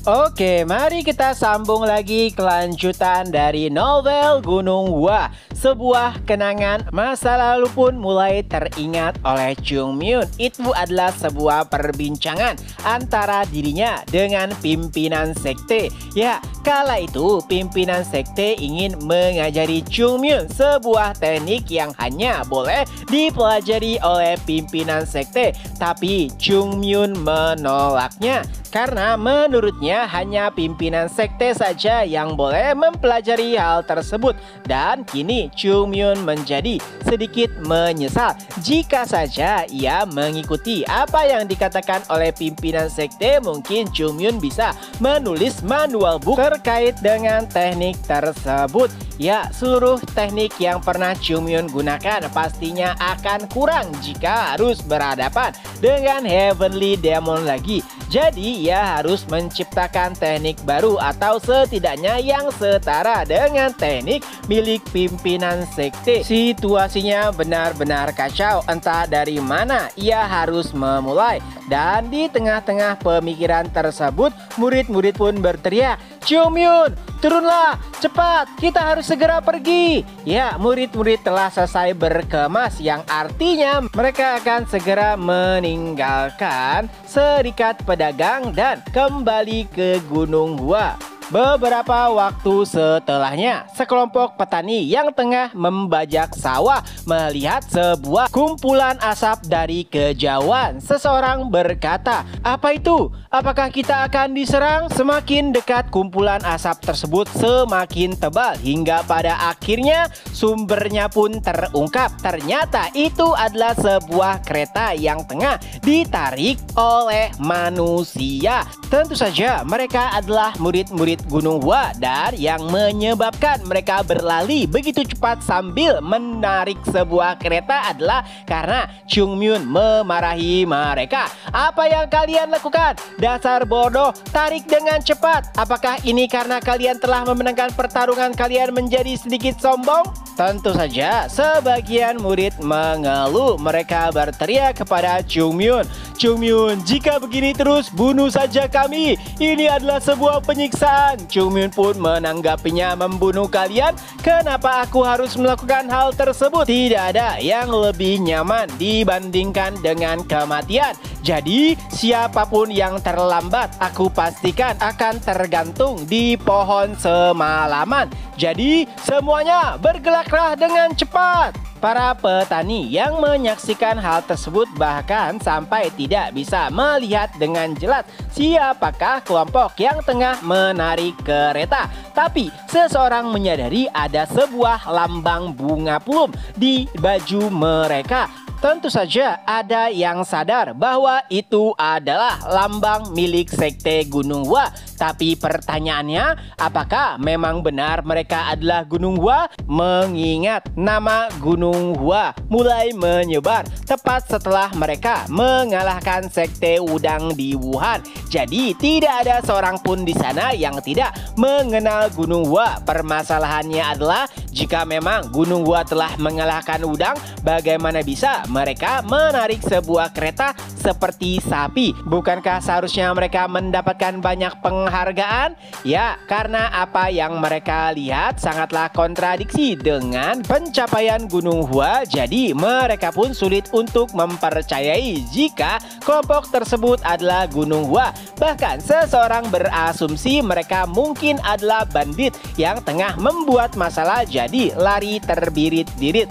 Oke, mari kita sambung lagi kelanjutan dari novel Gunung Hua. Sebuah kenangan masa lalu pun mulai teringat oleh Chung Myun. Itu adalah sebuah perbincangan antara dirinya dengan pimpinan sekte. Ya, kala itu pimpinan sekte ingin mengajari Chung Myun sebuah teknik yang hanya boleh dipelajari oleh pimpinan sekte. Tapi Chung Myun menolaknya karena menurutnya hanya pimpinan sekte saja yang boleh mempelajari hal tersebut. Dan kini Chung Myun menjadi sedikit menyesal jika saja ia mengikuti apa yang dikatakan oleh pimpinan sekte. Mungkin Chung Myun bisa menulis manual book terkait dengan teknik tersebut. Ya, seluruh teknik yang pernah Chung Myun gunakan pastinya akan kurang jika harus berhadapan dengan Heavenly Demon lagi. Jadi ia harus menciptakan teknik baru atau setidaknya yang setara dengan teknik milik pimpinan sekte. Situasinya benar-benar kacau, entah dari mana ia harus memulai. Dan di tengah-tengah pemikiran tersebut, murid-murid pun berteriak, "Chung Myun, turunlah, cepat, kita harus segera pergi." Ya, murid-murid telah selesai berkemas, yang artinya mereka akan segera meninggalkan serikat pedagang dan kembali ke Gunung Hua. Beberapa waktu setelahnya, sekelompok petani yang tengah membajak sawah melihat sebuah kumpulan asap dari kejauhan. Seseorang berkata, "Apa itu? Apakah kita akan diserang?" Semakin dekat kumpulan asap tersebut semakin tebal hingga pada akhirnya sumbernya pun terungkap. Ternyata itu adalah sebuah kereta yang tengah ditarik oleh manusia. Tentu saja mereka adalah murid-murid Gunung Hua, dan yang menyebabkan mereka berlari begitu cepat sambil menarik sebuah kereta adalah karena Chung Myun memarahi mereka. "Apa yang kalian lakukan? Dasar bodoh, tarik dengan cepat. Apakah ini karena kalian telah memenangkan pertarungan kalian menjadi sedikit sombong?" Tentu saja sebagian murid mengeluh. Mereka berteriak kepada Chung Myun, "Chung Myun, jika begini terus bunuh saja kami. Ini adalah sebuah penyiksaan." Chung Myun pun menanggapinya, "Membunuh kalian? Kenapa aku harus melakukan hal tersebut? Tidak ada yang lebih nyaman dibandingkan dengan kematian. Jadi siapapun yang terlambat aku pastikan akan tergantung di pohon semalaman. Jadi semuanya bergeraklah dengan cepat." Para petani yang menyaksikan hal tersebut bahkan sampai tidak bisa melihat dengan jelas siapakah kelompok yang tengah menarik kereta. Tapi seseorang menyadari ada sebuah lambang bunga plum di baju mereka. Tentu saja ada yang sadar bahwa itu adalah lambang milik sekte Gunung Hua. Tapi pertanyaannya, apakah memang benar mereka adalah Gunung Hua? Mengingat nama Gunung Hua mulai menyebar tepat setelah mereka mengalahkan sekte Wudang di Wuhan. Jadi tidak ada seorang pun di sana yang tidak mengenal Gunung Hua. Permasalahannya adalah jika memang Gunung Hua telah mengalahkan Wudang, bagaimana bisa mereka menarik sebuah kereta seperti sapi? Bukankah seharusnya mereka mendapatkan banyak penghargaan? Ya, karena apa yang mereka lihat sangatlah kontradiksi dengan pencapaian Gunung Hua. Jadi mereka pun sulit untuk mempercayai jika kelompok tersebut adalah Gunung Hua. Bahkan seseorang berasumsi mereka mungkin adalah bandit yang tengah membuat masalah, jadi lari terbirit-birit.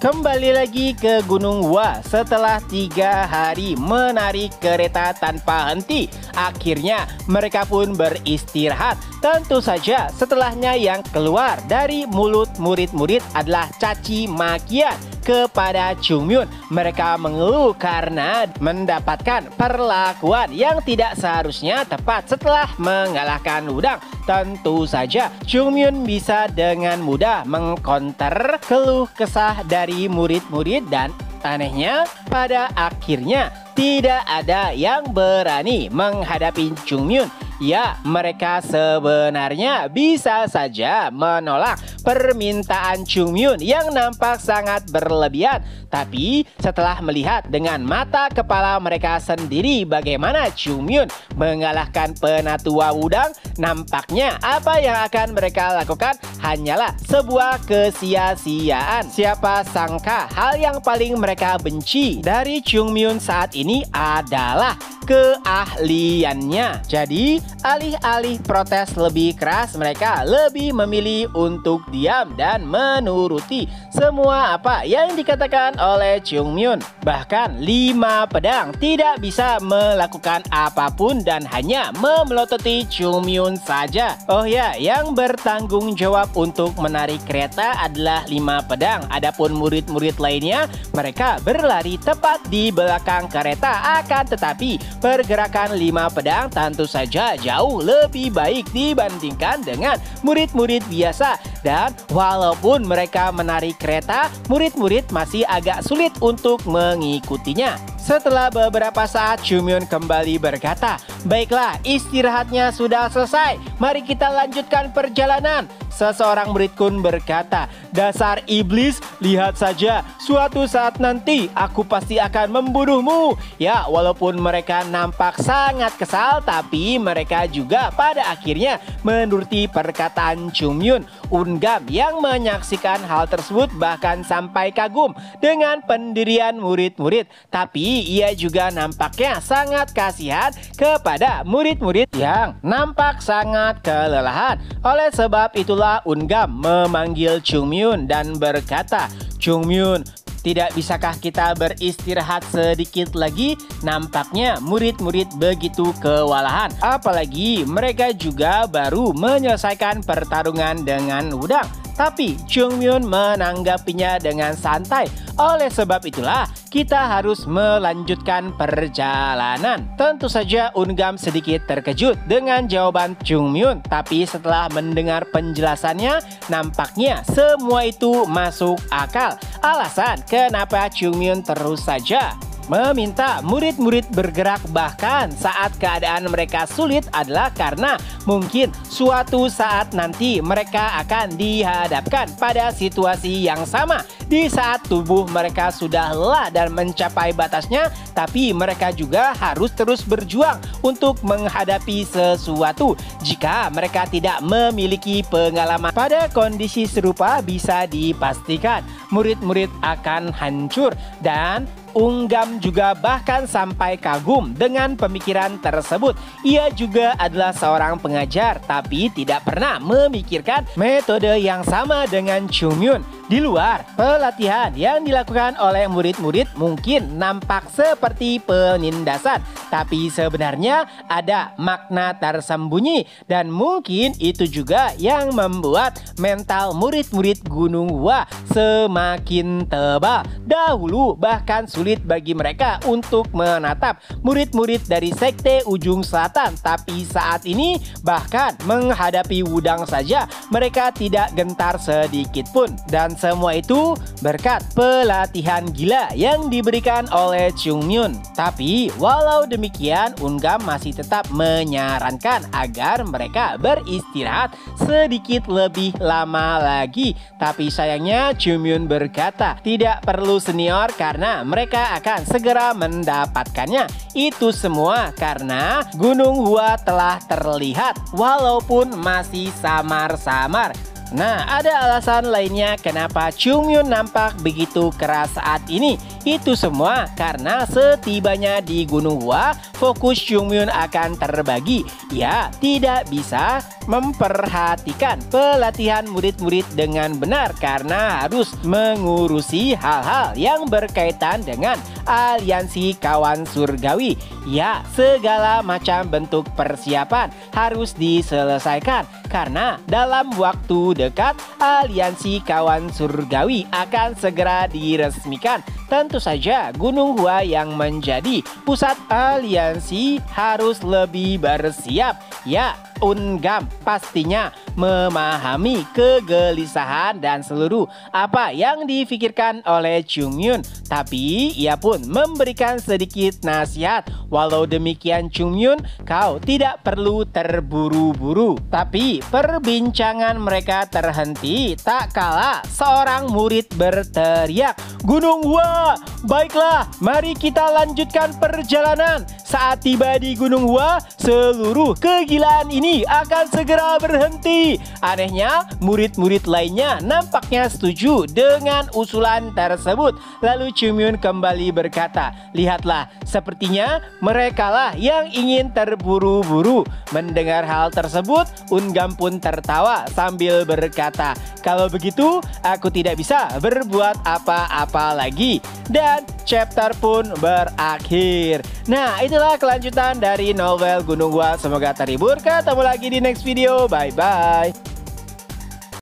Kembali lagi ke Gunung Hua setelah 3 hari menarik kereta tanpa henti. Akhirnya mereka pun beristirahat. Tentu saja setelahnya yang keluar dari mulut murid-murid adalah caci makian kepada Chung Myun. Mereka mengeluh karena mendapatkan perlakuan yang tidak seharusnya tepat setelah mengalahkan Wudang. Tentu saja Chung Myun bisa dengan mudah mengkonter keluh kesah dari murid-murid, dan anehnya pada akhirnya tidak ada yang berani menghadapi Chung Myun. Ya, mereka sebenarnya bisa saja menolak permintaan Chung Myun yang nampak sangat berlebihan. Tapi setelah melihat dengan mata kepala mereka sendiri bagaimana Chung Myun mengalahkan penatua Wudang, nampaknya apa yang akan mereka lakukan hanyalah sebuah kesia-siaan. Siapa sangka hal yang paling mereka benci dari Chung Myun saat ini adalah keahliannya. Jadi alih-alih protes lebih keras, mereka lebih memilih untuk diam dan menuruti semua apa yang dikatakan oleh Chung Myun. Bahkan 5 pedang tidak bisa melakukan apapun dan hanya memelototi Chung Myun saja. Oh ya, yang bertanggung jawab untuk menarik kereta adalah 5 pedang. Adapun murid-murid lainnya, mereka berlari tepat di belakang kereta. Akan tetapi pergerakan 5 pedang tentu saja jauh lebih baik dibandingkan dengan murid-murid biasa. Dan walaupun mereka menarik kereta, murid-murid masih agak sulit untuk mengikutinya. Setelah beberapa saat, Chung Myun kembali berkata, "Baiklah, istirahatnya sudah selesai. Mari kita lanjutkan perjalanan." Seseorang murid pun berkata, "Dasar iblis, lihat saja, suatu saat nanti aku pasti akan membunuhmu." Ya, walaupun mereka nampak sangat kesal, tapi mereka juga pada akhirnya menuruti perkataan Chung Myun. Ungam yang menyaksikan hal tersebut bahkan sampai kagum dengan pendirian murid-murid. Tapi ia juga nampaknya sangat kasihan kepada murid-murid yang nampak sangat kelelahan. Oleh sebab itulah Ungam memanggil Chung Myun dan berkata, "Chung Myun, tidak bisakah kita beristirahat sedikit lagi?" Nampaknya murid-murid begitu kewalahan. Apalagi mereka juga baru menyelesaikan pertarungan dengan Wudang. Tapi Chung Myun menanggapinya dengan santai. Oleh sebab itulah kita harus melanjutkan perjalanan. Tentu saja Ungam sedikit terkejut dengan jawaban Chung Myun. Tapi setelah mendengar penjelasannya, nampaknya semua itu masuk akal. Alasan kenapa Chung Myun terus saja meminta murid-murid bergerak bahkan saat keadaan mereka sulit adalah karena mungkin suatu saat nanti mereka akan dihadapkan pada situasi yang sama. Di saat tubuh mereka sudah lelah dan mencapai batasnya, tapi mereka juga harus terus berjuang untuk menghadapi sesuatu. Jika mereka tidak memiliki pengalaman pada kondisi serupa, bisa dipastikan murid-murid akan hancur. Dan Ungam juga bahkan sampai kagum dengan pemikiran tersebut. Ia juga adalah seorang pengajar, tapi tidak pernah memikirkan metode yang sama dengan Chung Myun. Di luar, pelatihan yang dilakukan oleh murid-murid mungkin nampak seperti penindasan, tapi sebenarnya ada makna tersembunyi. Dan mungkin itu juga yang membuat mental murid-murid Gunung Hua semakin tebal. Dahulu bahkan sulit bagi mereka untuk menatap murid-murid dari sekte ujung selatan, tapi saat ini bahkan menghadapi Wudang saja mereka tidak gentar sedikit pun. Dan semua itu berkat pelatihan gila yang diberikan oleh Chung Myun. Tapi walau demikian, Ungam masih tetap menyarankan agar mereka beristirahat sedikit lebih lama lagi. Tapi sayangnya Chung Myun berkata tidak perlu senior karena mereka akan segera mendapatkannya. Itu semua karena Gunung Hua telah terlihat walaupun masih samar-samar. Nah, ada alasan lainnya kenapa Chung Myun nampak begitu keras saat ini. Itu semua karena setibanya di Gunung Hua, fokus Chung Myun akan terbagi. Ia tidak bisa memperhatikan pelatihan murid-murid dengan benar karena harus mengurusi hal-hal yang berkaitan dengan aliansi kawan surgawi. Ya, segala macam bentuk persiapan harus diselesaikan karena dalam waktu dekat aliansi kawan surgawi akan segera diresmikan. tentu saja Gunung Hua yang menjadi pusat aliansi harus lebih bersiap. Ya, Ungam pastinya memahami kegelisahan dan seluruh apa yang difikirkan oleh Chungmyun. Tapi ia pun memberikan sedikit nasihat. Walau demikian Chungmyun, kau tidak perlu terburu-buru. Tapi perbincangan mereka terhenti tak kala seorang murid berteriak, "Gunung Hua, baiklah, mari kita lanjutkan perjalanan. Saat tiba di Gunung Hua, seluruh kegilaan ini akan segera berhenti." Anehnya, murid-murid lainnya nampaknya setuju dengan usulan tersebut. Lalu Chungmyun kembali berkata, "Lihatlah, sepertinya merekalah yang ingin terburu-buru." Mendengar hal tersebut, Ungam pun tertawa sambil berkata, "Kalau begitu, aku tidak bisa berbuat apa-apa lagi." Dan chapter pun berakhir. Nah, itulah kelanjutan dari novel Gunung Hua. Semoga terhibur. Ketemu lagi di next video. Bye-bye.